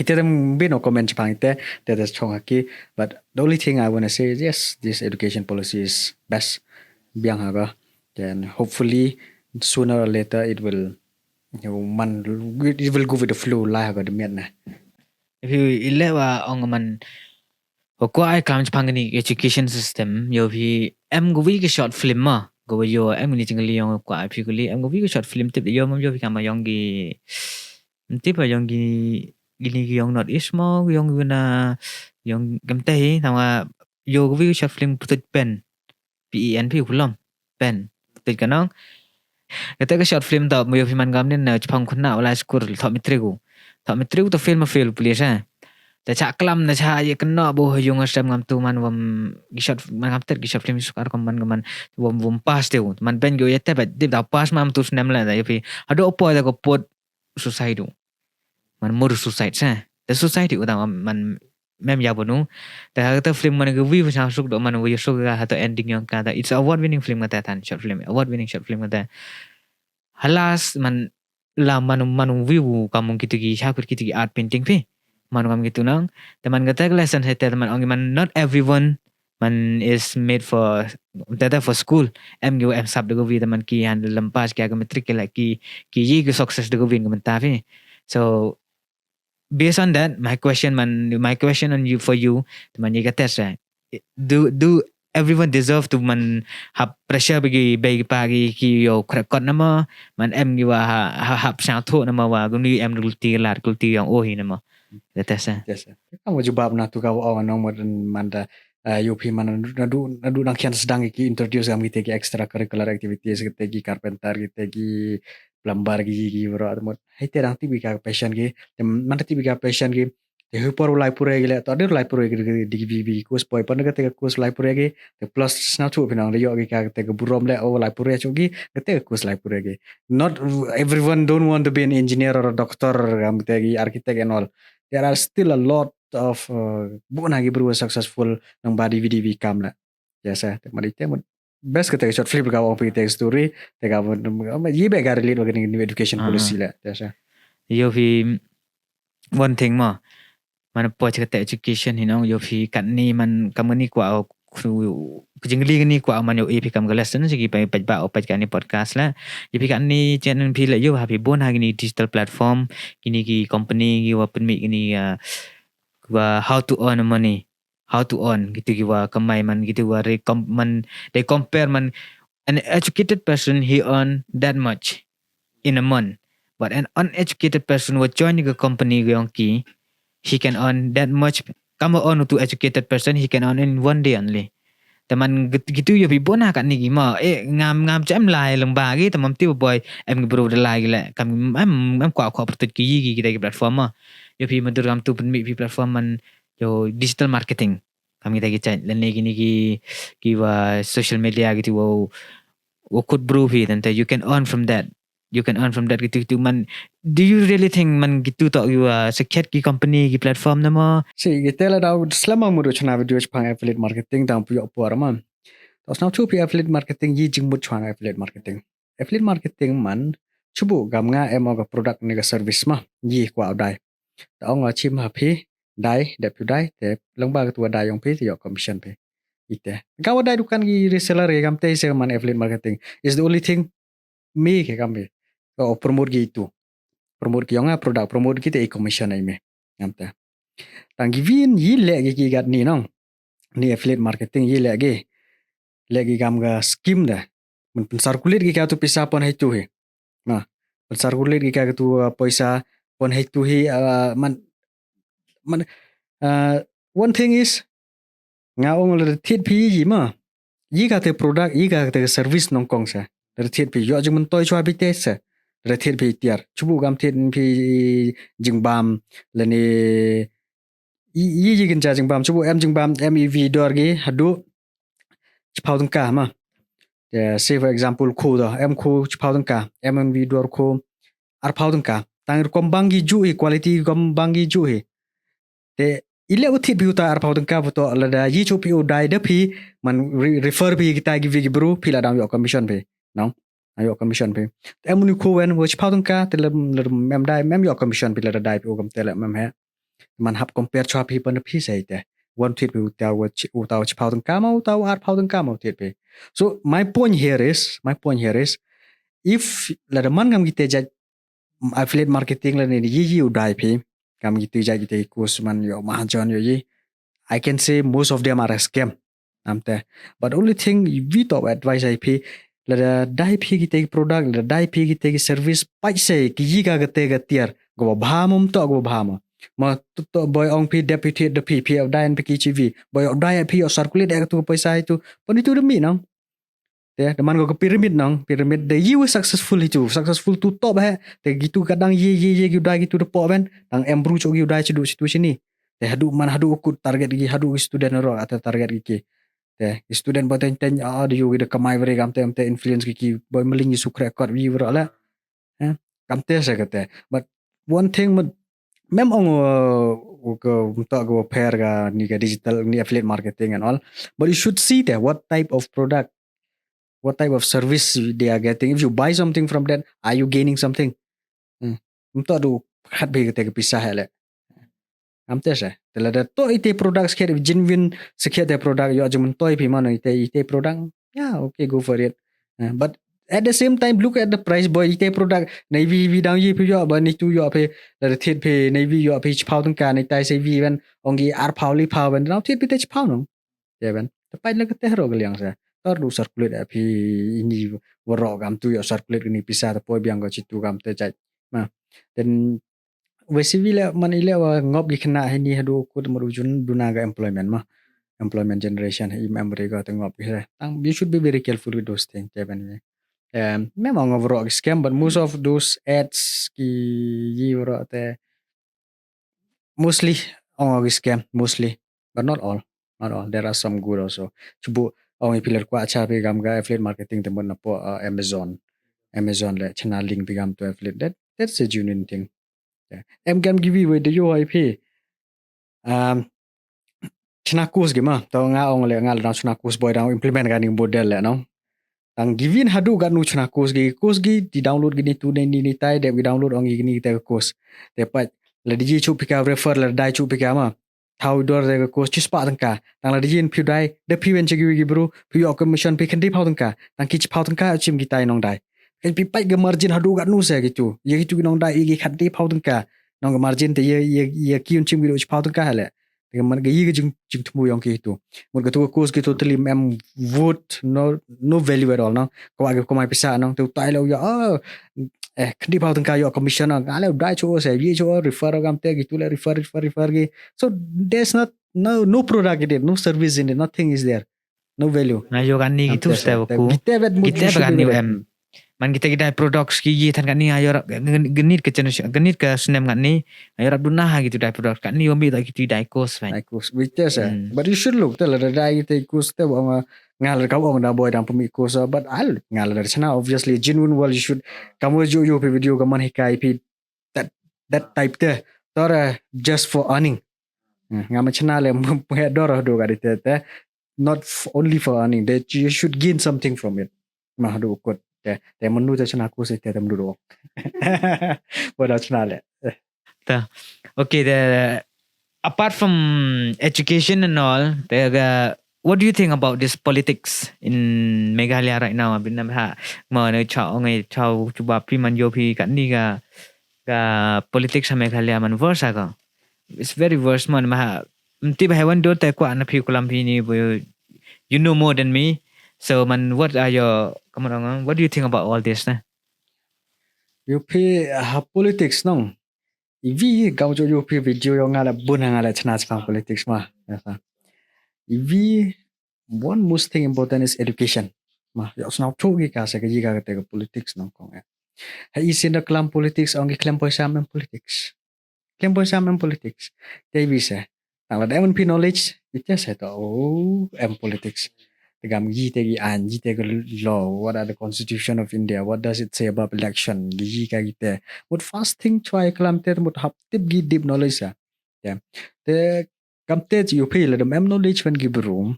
it didn't be no comment pang te that is strong aki but the only thing I want to say is yes this education policy is best biang haga then hopefully sooner or later it will it will go with the flow la haga de mian na if you ilewa ong man ko ai kam pang ni education system yo phi em go vi cái short film ma go yo em ni ting li yong kwa phi ko li em go vi cái short film tip yo mam yo phi kam yong gi tip yong gi gini gi yong not is mo yong na yong gam te thang yo go vi cái short film put pen pen phi kulom pen put kanong cái short film da mo yo phi man gam ni na chpang khuna wala school thọ metric to film fail please haแต่ฉากกล้ำนะชายกันเนาะบ่ยงasam ngam tu man wam gishat man kapter gishat film sukar kom man wam pas teu man ben go yete bet dip da pas mam tu snem la da yapi ado opo da ko pot suicide man mur suicide sa the society uta man mem ya bonu ta ta film man go vi sa suk do man wi suk ga ha ending yang ka it's award winning film ta tan short film award winning short film ta halas man la man view kamu gitu gi shakur gitu gi art painting pe man kam gitu nang teman kata lesson hai teman ong man not everyone man is made for data for school em go em sab de go vi teman ki handle lempas ki aga metric la ki yi go success de go vi ngam ta fi so based on that my question on you for you teman yi kata sa do everyone deserve to man have pressure bagi pagi ki yo krakot nama man em gi wa hap sa tho nama wa gung ni em gulti lar gulti yang ohi nama Detesta. yes kamu jawab na tu kau awan nomor manda UP mana nadu nang kian sedang ki introduce kami tegi extracurricular activities tegi carpenter tegi plumber gi bro atmot hai terang ti bika passion gi mana ti bika passion gi te hupor ulai pure gi le to adir ulai pure gi di course boy pan ga te course ulai pure gi te plus na tu pinang le yo gi ka te burom le ulai pure chu gi te course ulai pure gi not everyone don't want to be an engineer or a doctor kami tegi architect and all there are still a lot of bukan lagi bro successful nang body VDV kam la biasa mari te best kita short film ka wong pi story te ka ye be gar relate wagin new education policy la biasa yo fi one thing ma man po kata education hinong yo fi kat ni man kam ni kwa kujingli ni kwa man yo epi kam galas na sigi pa ba opat kan ni podcast la yepi kan ni channel pi la yo happy bon ha ni digital platform kini ki company ki wa permit kini wa how to earn money how to earn gitu ki wa kamai man gitu wa man they compare man an educated person he earn that much in a month but an uneducated person will join the company yang ki he can earn that much kamu earn to educated person he can earn in one day only teman gitu yo bi bona kan ni ma ngam cham lai lang ba gi tamam ti boy em bro de lai la kam em kwa protect ki gi kita platform ma yo bi madur kam tu pen mi platform man yo digital marketing kami kita gi lan ni gini ki wa social media gitu wo could bro hi then you can earn from that gitu man do you really think man gitu tak you sekiat ki company ki platform nama si kita la daw selama muru chana video pang affiliate marketing dang puyo por ma tos now chu pi affiliate marketing yi jing mut chana affiliate marketing man chubu gam nga emo ga product ni ga service ma yi kwa dai taw nga chim ha phi dai da piu dai te lang ba tua dai yong pe yo commission pe ite kau dai dukan gi reseller ke kam te se man affiliate marketing is the only thing me ke kam be o promote gi itu promote ki yong product promote ki te commission ai me ngam te tang gi vin yi le gi gat ni nong ni affiliate marketing yi le gi gam ga scheme da mun circulate gi ka tu pisa pon hai tu he na circulate gi ka tu paisa pon hai tu hi man one thing is nga ong le thiet phi yi ma yi ka te product yi ka te service nong kong sa le thiet phi yo jung mun toy chwa bi te sa le thiet phi tiar chubu gam thiet phi jing bam le ni yi gin cha jing bam chubu em jing bam mev dor gi hadu chpau tung ka ma say for example khu da em khu chpau tung ka mv dor khu ar phau tung ka tang kom bang gi ju quality kom bang gi ju he te ile uthi bi uta ar phau tung ka to la da yi chu pi u dai da phi man refer bi kita gi vi bru phi la dang yo commission pe no ayo commission pe em ni khu wen wo chpau tung ka te mem dai mem yo commission pi la da dai pi u kam te la mem he man hap compare chwa phi pan phi sai te one thit pi uta wo uta chpau tung ka ma uta ar phau tung ka ma thit pe so my point here is if la da man gam gi te ja affiliate marketing la ni yi udai phi kam gitu ja gitu course man yo mahajon yo yi I can say most of them are a scam amte but only thing we top advice IP la dai phi gitu product la dai phi gitu service pai se ki yi ga gate ga tier go bhamum to go bhama ma to boy ong phi deputy the phi phi dai en phi chi vi boy dai phi circulate ga tu paisa itu pon itu demi nang te man go pyramid nang pyramid de you successful itu successful tu top he te gitu kadang ye gitu gitu de po ben tang embru cho gitu dai chidu situ sini te hadu ku target gi hadu student ro atau target gi te student boten ten di you de kamai vere gam te influence gi boy meling gi sukre kor vi ro la kam te se kate but one thing mem ong go to go pair ga ni ga digital ni affiliate marketing and all but you should see that what type of product what type of service they are getting. If you buy something from them, are you gaining something? Untuk tu hat bagi kita pisah hele. Amte sah. Telah dah to ite produk sekian genuine sekian ite produk yo aja mentoi pi mana ite produk. Yeah, okay, go for it. But at the same time, look at the price boy ite produk. Navy vi down ye pi yo ba ni tu yo pi dah tiat pi navy yo pi chpau tong kan ite se vi ben ongi ar pau li pau ben. Now tiat pi te chpau nong. Ya ben. Tapi lagi teh ro geliang sah. Tar du circulate api ini warok gam tu yo circulate ini pisah tapi biang go citu gam te cai ma dan wesivila man ile wa ngop gi kena ini hadu ku merujun dunaga employment ma employment generation hi memory go te ngop gi tang you should be very careful with those things jaban memang overall scam but most of those ads ki yi warok te mostly scam mostly but not all there are some good also cubu ong ipilar kwa acha pe gam ga affiliate marketing te mon po Amazon le chana link pe gam to affiliate that's a genuine thing em gam give you the UIP chana course ge ma to nga ong le nga la chana course boy down implement ga ning model le no tang givin hadu ga nu chana course gi di download gi ni tu ni tai de download ong gi ni te course te pa le di chu pika refer le dai chu pika ma thau dor de course chi spa tang ka tang la di jin phi dai de phi wen chi gi bru phi yo commission phi khan di phau tang ka tang ki chi phau tang ka chim gi tai nong dai kan pi pai ga margin hadu ga nu se gi tu ye gi tu nong dai gi khan di phau tang ka nong ga margin te ye ki un chim gi chi phau tang ka le man ga yi ga jing thu yong ki tu mun ga tu course gi totally mem would no value at all no ko mai pisa no tu tai lo yo khdi phau tang ka yo commission no ale dai chu se yi chu refer gam te gi tu le refer gi so there's no product in it no service in it nothing is there no value na yo kan ni gitu step ku kita bagan ni man kita produk ski yi tan kan ni ayo genit ke channel genit ke snem kan ni ayo rap dunah gitu dai produk kan ni ombi tak gitu dai course fan course which is but you should look tell the dai te course te ngal ka ong da boy dang pemi course but al ngal dari sana obviously genuine well you should kamu yo video kaman hikai pi that type te tor just for earning ngam chana le he dor do ga te not only for earning that you should gain something from it ma do kot te menu te chana course te menu do boda chana le ta okay the apart from education and all, what do you think about this politics in Meghalaya right now? Bên Nam Hạ mà nơi chào ngày chào chú bà phi man yo phi cảnh đi ga politics sa Meghalaya man worse aga. It's very worse man ma. Ti ba hewan do te kwa na phi kulam phi ni you know more than me. So man, what are your what do you think about all this? Na? UP politics nong. Ivi kau jo UP video yang ngala bun ngala chana chana politics mah. Ivi one most thing important is education. Mah, ya snau tu gi ka sa gi ka te politics nong kong. Ha isin da klam politics ang gi klam poisa men politics. Klam poisa men politics. Te bisa. Tang la pi knowledge itu saya tahu politics. Tegam gi te gi an gi te law, what are the constitution of India, what does it say about election, gi ka gi te. What first thing try klam te mut hap tip gi deep knowledge sa. Yeah. Te kam te you pay la dem knowledge when gi berum.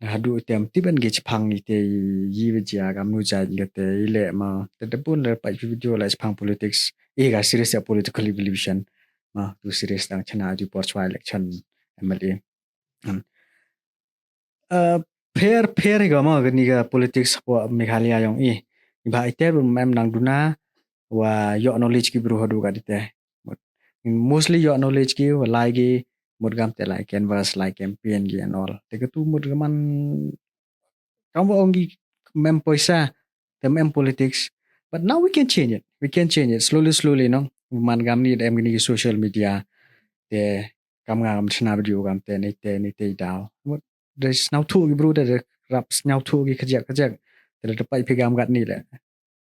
Hadu tem tiban gi chpang ni te yi vijia kam nu ja gi te ile ma te pun la pa video la chpang politics e ga serious political evolution ma tu serious tang chana ju por chwa election MLA. Pair ga ma ni ga politics po Meghalaya yang ba ite mem nang duna wa yo knowledge ki bru hadu ga dite mostly yo knowledge ki wa lai gi mud gam te like canvas like campaign gi and all te tu mud gaman kamu ongi mem poisa the mem politics but now we can change it slowly no man gam ni em ni social media te kam ngam chna video gam te ni te daw there's now two bro there rap now two gi kajak te pai pegam gat ni le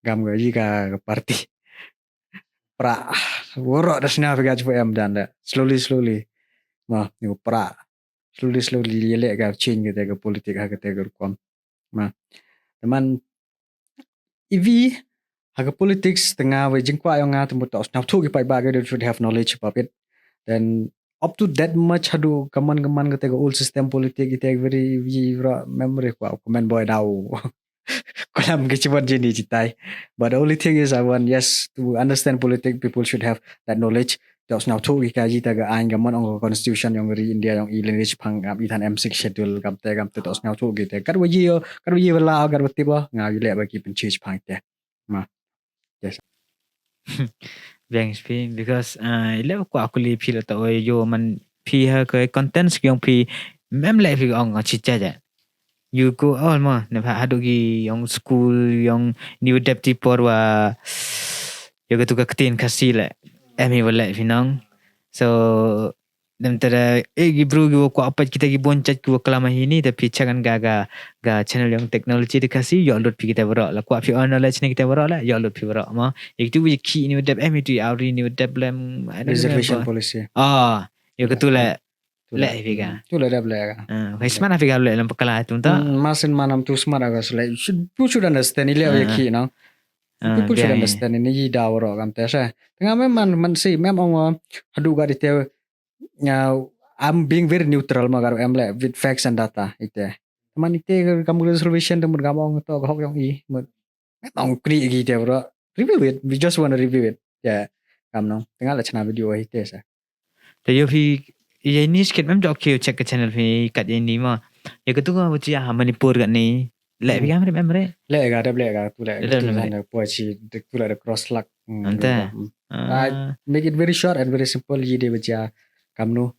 gam ga yi ga party pra woro da sna pega ju em dan da slowly ma ni pra slowly le ga change ga te ga politik ha ga te ga kom ma teman ivi haga politics tengah we jingkwa yang nga temu tos now two gi pai ba ga they should have knowledge about it then up to that much hadu kaman kata old system politik kita very vira memory ko comment boy daw kolam ke cuma jeni citai but the only thing is I want yes to understand politics people should have that knowledge tos now two ka ji taga ain gaman ong constitution yang ri India yang language phang ap ithan M6 schedule kam te tos now two kita kar we la gar tiba nga yu le ba ki pen change phang te ma yes Thanks P because ile ko aku li phi la to yo man phi ha ko contents kyong phi mem lại phi ong chi cha ja you go all ma na pha hadu gi yong school yong new deputy por wa yo ga tu ka tin khasi la emi wala phi nong so dem tera gi bru gi ko apa kita gi bonchat ku kelama ini tapi jangan ga channel yang teknologi dikasih yo load pi kita berak la ku api knowledge ni kita berak la yo load pi berak ma itu wi ki ni dep emi tu auri ni dep lem reservation policy yo ketula le pi ga tu la dab le ga kai smana pi ga le lam pakala tu ta masin manam tu smara ga sle should understand ile wi ki no people should understand ni yi daw ro kam te sa tengah man si mem ong hadu ga dite I'm being very neutral ma garo em le with facts and data ite man ite kamu reservation temur gamong to hok yang I ong kri gi te bro review it we just want to review it ya kam no tengah la chana video ite sa te yo phi ye ni skit mem jok ki check channel phi kat ye ni ma ye ketu ga bu chi ha manipur kat ni le pi ga mem re le ga tu le tu po chi tu la cross luck ante I make it very short and very simple yi de baca kam no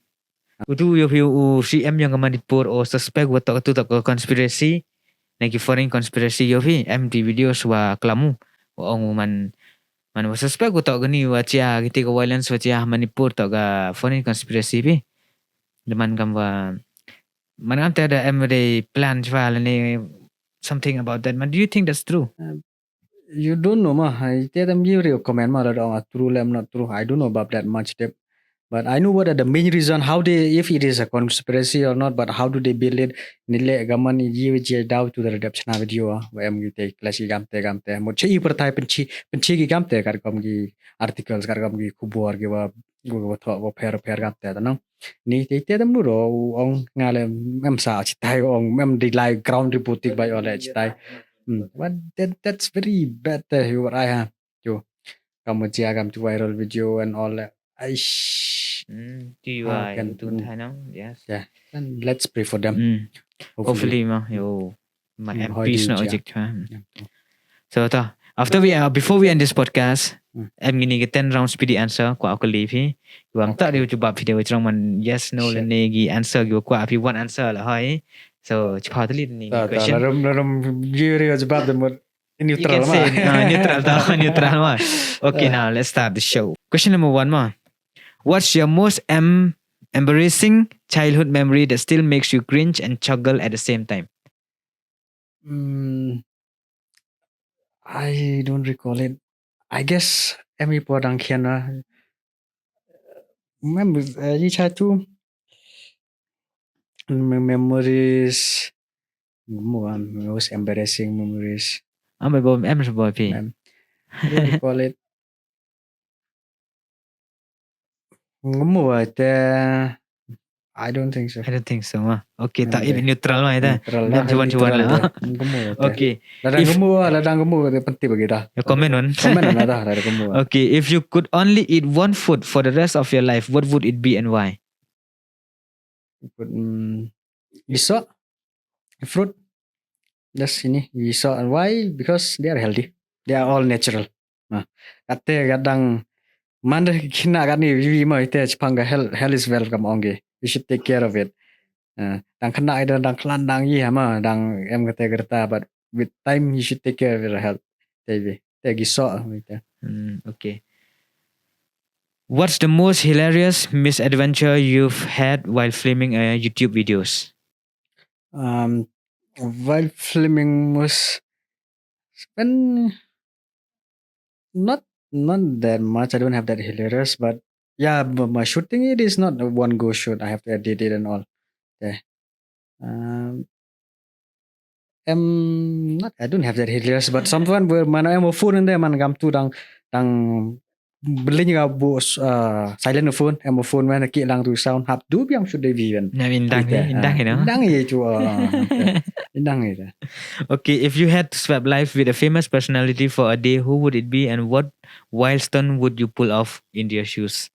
Utu yo phi CM yang manipur o suspect wa to conspiracy nagi foreign conspiracy yo phi MD videos wa klamu ong man wa suspect wa to gani wa chia kiti ko violence wa chia manipur to ga foreign conspiracy phi deman kam wa man am ta da MD plan chwa ni something about that man do you think that's true you don't know ma I tell them you comment ma la true lam not true I don't know about that much depth but I know what are the main reason how they if it is a conspiracy or not but how do they build it nile gaman yi je daw to the redemption video wa em gi te clash gam te mo chi per tai pen chi gi gam te kar kom gi articles kar kom gi kubor gi wa go tho go per gam te no ni te dem nu ro ong ngale mem sa chi tai ong mem di like ground reporting by all chi tai but that's very bad you what I have you kamu chia gam to viral video and all that TY Tun Thai now. Yes. Yeah. And let's pray for them. Hopefully mà yo mà em Hỏi peace điều nó chứ. dịch ha. So ta after before we end this podcast, em gini cái 10 round speedy answer kwa aku leave hi. Wam tak dia cuba video trong man yes no le negi answer gua kwa if you want answer lah hai. So cepat tadi ni question. Laram juri jawab dem neutral You can say neutral ta neutral ma. Okay, now let's start the show. Question number 1 ma. What's your most embarrassing childhood memory that still makes you cringe and chuckle at the same time? I don't recall it. I guess em po đang khen là gì cha tu memories most embarrassing memories. Em sẽ boy pi. I don't recall it. I don't think so. I don't think so ma. Okay, tak ini neutral ma ita. Neutral Dan cuan lah. Okay. Ladang gemu penting bagi dah. Ya komen on. Komen dah ada gemu. Okay, if you could only eat one food for the rest of your life, what would it be and why? Iso fruit. That's ini iso and why? Because they are healthy. They are all natural. Kate kadang mana kena kan ni we mau itu pangga health is welcome onge. You should take care of it. Dang kena ada dang kelandang iya ma dang em kata gerta but with time you should take care of your health. Tapi iso gitu. Okay. What's the most hilarious misadventure you've had while filming YouTube videos? While filming was when not that much. I don't have that hilarious, but yeah, but my shooting it is not a one go shoot. I have to edit it and all. Yeah. I don't have that hilarious, but someone where mana em phone and there man gam tu dang beli juga bu silent phone em phone mana ki lang tu sound hap du biang should be kan. Indang ye cu indang ye. Okay, if you had to swap life with a famous personality for a day, who would it be and what wild stunt would you pull off in their shoes?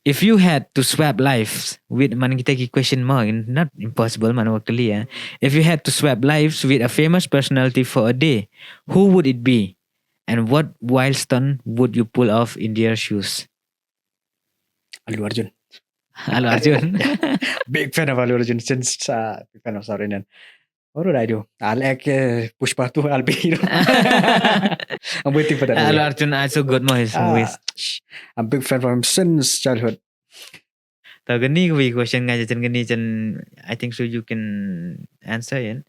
If you had to swap lives with man kita ki question mark, not impossible man waktu ya. If you had to swap lives with a famous personality for a day, who would it be? And what wild stunt would you pull off in their shoes? Allu Arjun. Allu Arjun. Big fan of Allu Arjun since big fan of South Indian. What would I do? I'll act Pushpa 2. I'll be hero. I'm waiting for that. Allu Arjun is so good mo his movies. I'm big fan of him since childhood. Tao gani question nga jan I think so you can answer it.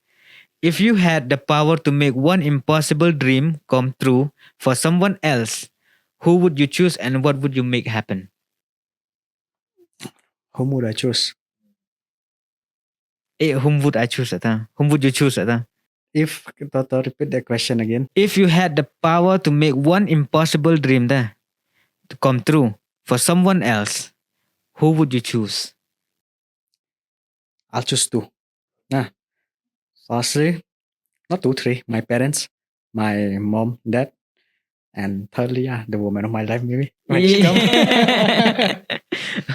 If you had the power to make one impossible dream come true for someone else, who would you choose and what would you make happen? Whom would I choose? Whom would I choose? Whom would you choose? If repeat that question again. If you had the power to make one impossible dream to come true for someone else, who would you choose? I'll choose 2. Firstly, not 2, 3. My parents, my mom, dad, and thirdly, the woman of my life, maybe.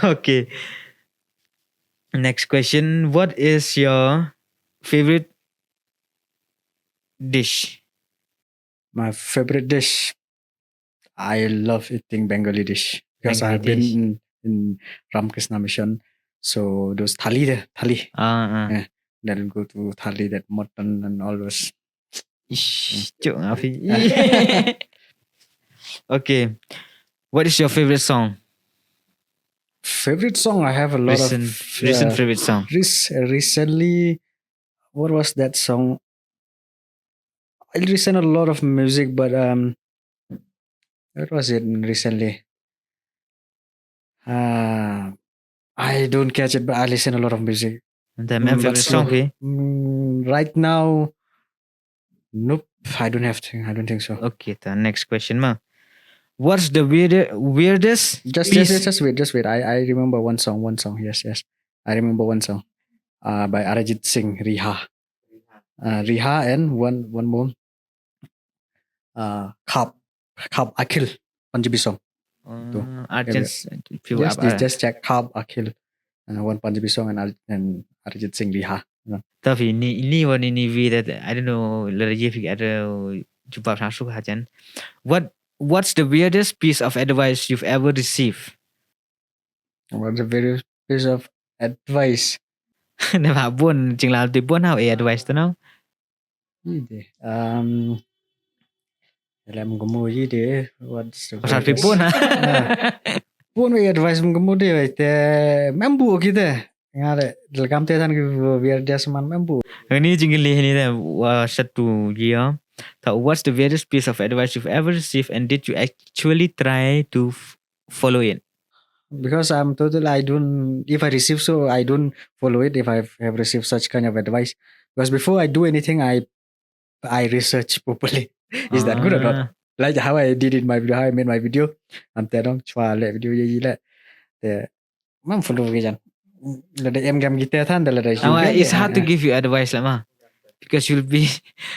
Okay. Next question. What is your favorite dish? My favorite dish. I love eating Bengali dish because Bengali I've been in Ramakrishna Mission. So those thali. Yeah, then go to thali, that mutton and all those. Okay. What is your favorite song? Favorite song? I have a lot of recent favorite song. Recently, what was that song? I listen a lot of music, but what was it recently? I don't catch it, but I listen a lot of music. Favorite song? Right now, nope. I don't think so. Okay, the next question ma. What's the weirdest? Just wait. I remember one song. Yes. I remember one song. By Arjit Singh, Riha. Riha and one more. Khab Akhil, Punjabi song. Arjans just check Khab Akhil one Punjabi song and Arjit Singh Liha. Tapi ini one ini that I don't know lagi ada jumpa masuk hajan. What's the weirdest piece of advice you've ever received? What's the weirdest piece of advice? Nah, pun chừng nào thì pun how advice tu nào? Dalam kamu je what's the Pasal pun pun advice kamu dia te mampu kita ngare dalam tetan ke biar dia seman mampu. Ini jingle ni dah satu dia. So what's the weirdest piece of advice you've ever received and did you actually try to follow it? Because I'm total I don't if I receive so I don't follow it if I have received such kind of advice. Because before I do anything I research properly. Is that good or not? Like how I did in my video, how I made my video. I'm telling chua le video ye le. The mam follow ke jan. Le em gam kita than le le. It's hard to give you advice lah mah. Because you'll be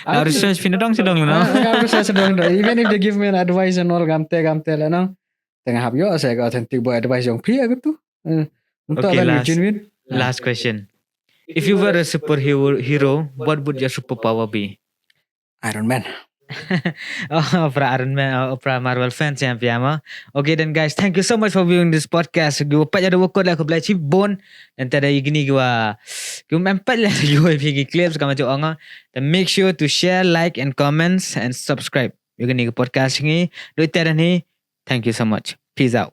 research pinadong sedong no. Research sedong. Even if they give me an advice and all gamte le no. Tengah hab yo saya ga authentic boy advice yang pria gitu. Untuk Okay, genuine. last question. If you were a superhero, what would your superpower be? Iron Man. Para Iron Man, para Marvel fans yang piama. Okay then guys, thank you so much for viewing this podcast. Gua pat ada waktu lah aku belajar cibon dan tada gini gua mempat lah gua pergi clips kamu cakap orang. Then make sure to share, like and comments and subscribe. Gini podcast ni, do tada ni. Thank you so much. Peace out.